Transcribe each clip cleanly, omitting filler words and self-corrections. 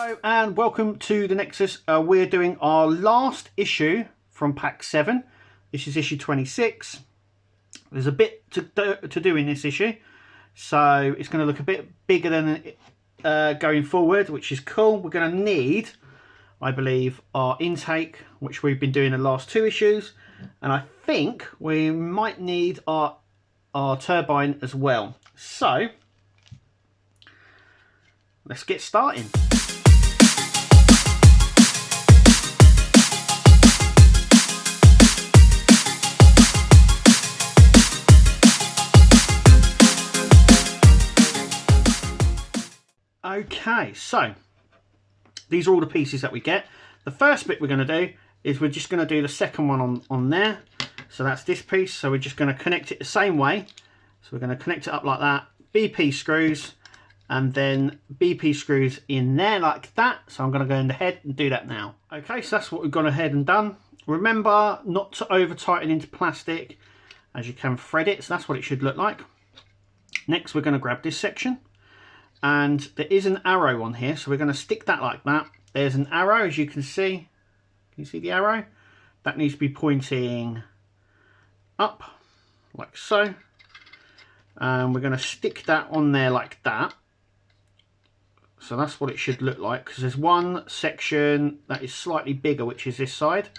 Hello and welcome to the Nexus. We're doing our last issue from pack 7. This is issue 26. There's a bit to do in this issue, so it's going to look a bit bigger than going forward, which is cool. We're going to need, I believe, our intake, which we've been doing the last 2 issues, and I think we might need our turbine as well. So let's get started. Okay, so these are all the pieces that we get. The first bit we're going to do is we're just going to do the second one on there. So that's this piece. So we're just going to connect it the same way. So we're going to connect it up like that. BP screws, and then BP screws in there like that. So I'm going to go in ahead and do that now. Okay, so that's what we've gone ahead and done. Remember not to over tighten into plastic, as you can thread it. So that's what it should look like. Next, we're going to grab this section. And there is an arrow on here, so we're going to stick that like that. There's an arrow, as you can see. Can you see the arrow? That needs to be pointing up, like so. And we're going to stick that on there like that. So that's what it should look like, because there's one section that is slightly bigger, which is this side.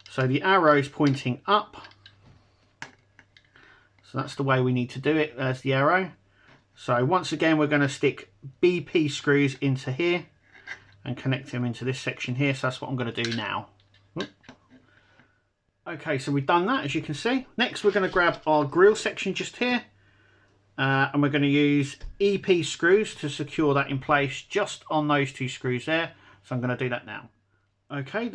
So the arrow is pointing up. So that's the way we need to do it. There's the arrow. So once again, we're going to stick BP screws into here and connect them into this section here. So that's what I'm going to do now. Okay, so we've done that, as you can see. Next, we're going to grab our grill section just here. And we're going to use EP screws to secure that in place just on those 2 screws there. So I'm going to do that now. Okay,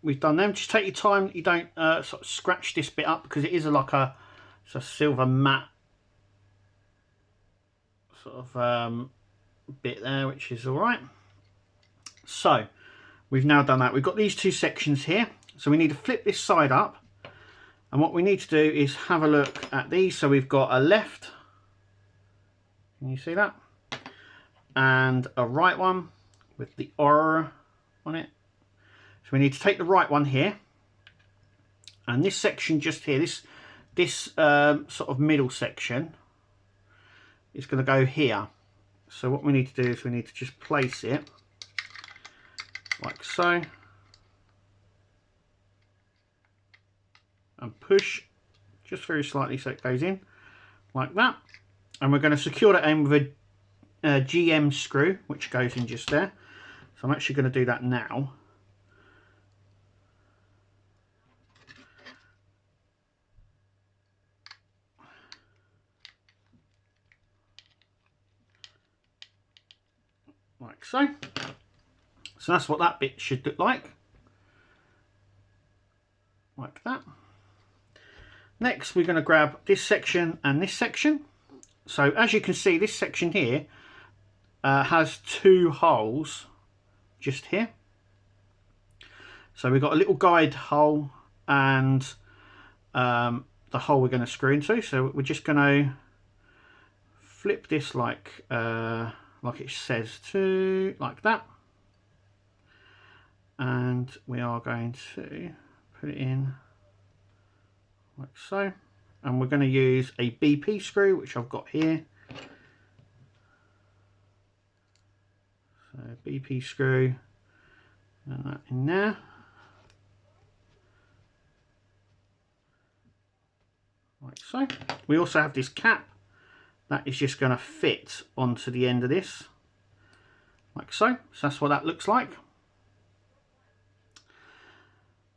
we've done them. Just take your time. You don't sort of scratch this bit up, because it is like a silver matte sort of bit there, which is all right. So we've now done that. We've got these 2 sections here, so we need to flip this side up, and what we need to do is have a look at these. So we've got a left, can you see that, and a right one with the R on it. So we need to take the right one here, and this section just here, this sort of middle section, it's going to go here. So what we need to do is we need to just place it like so and push just very slightly so it goes in like that, and we're going to secure that in with a GM screw, which goes in just there. So I'm actually going to do that now. Like so. So that's what that bit should look like that. Next, we're going to grab this section and this section. So as you can see, this section here has 2 holes just here. So we've got a little guide hole and the hole we're going to screw into. So we're just going to flip this like it says to, like that, and we are going to put it in like so, and we're going to use a BP screw, which I've got here. So BP screw, and that in there, like so. We also have this cap that is just going to fit onto the end of this, like so. So that's what that looks like.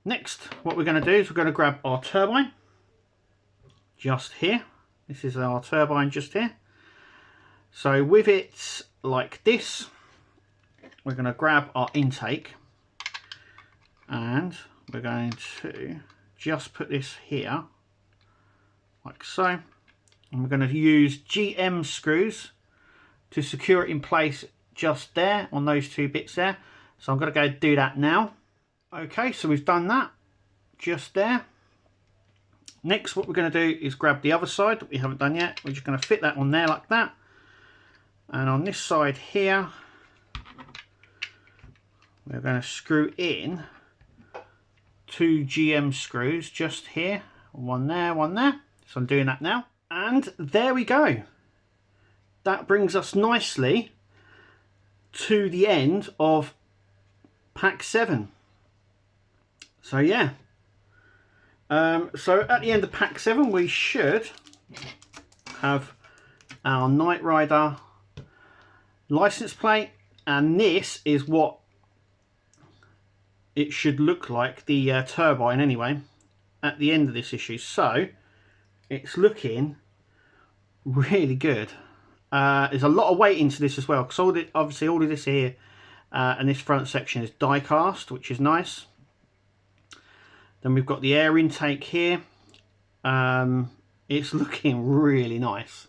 Next, what we're going to do is we're going to grab our turbine just here. This is our turbine just here. So with it like this, we're going to grab our intake, and we're going to just put this here, like so. And we're going to use GM screws to secure it in place just there on those 2 bits there. So I'm going to go do that now. Okay, so we've done that just there. Next, what we're going to do is grab the other side that we haven't done yet. We're just going to fit that on there like that. And on this side here, we're going to screw in 2 GM screws just here. One there, one there. So I'm doing that now. And there we go. That brings us nicely to the end of pack 7. So yeah. So at the end of pack 7 we should have our Knight Rider license plate, and this is what it should look like, the turbine anyway, at the end of this issue. So it's looking really good. There's a lot of weight into this as well, because obviously all of this here and this front section is die cast, which is nice. Then we've got the air intake here. It's looking really nice.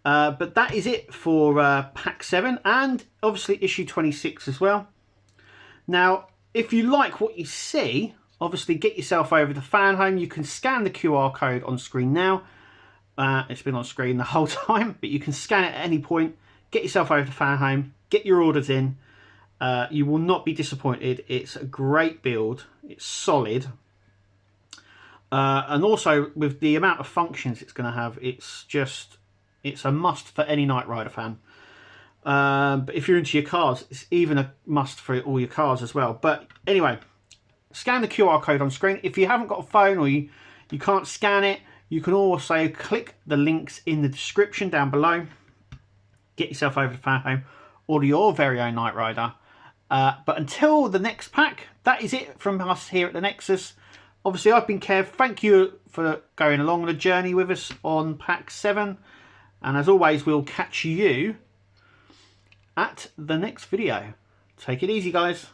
But that is it for pack 7 and obviously issue 26 as well. Now, if you like what you see, obviously get yourself over to Fanhome. You can scan the QR code on screen now. It's been on screen the whole time, but you can scan it at any point. Get yourself over to Fanhome, get your orders in. You will not be disappointed. It's a great build. It's solid. And also with the amount of functions it's going to have, it's a must for any Knight Rider fan. But if you're into your cars, it's even a must for all your cars as well. But anyway, scan the QR code on screen. If you haven't got a phone or you can't scan it, you can also click the links in the description down below. Get yourself over to Fanhome, order your very own Knight Rider. But until the next pack, that is it from us here at the Nexus. Obviously, I've been Kev. Thank you for going along the journey with us on pack 7. And as always, we'll catch you at the next video. Take it easy, guys.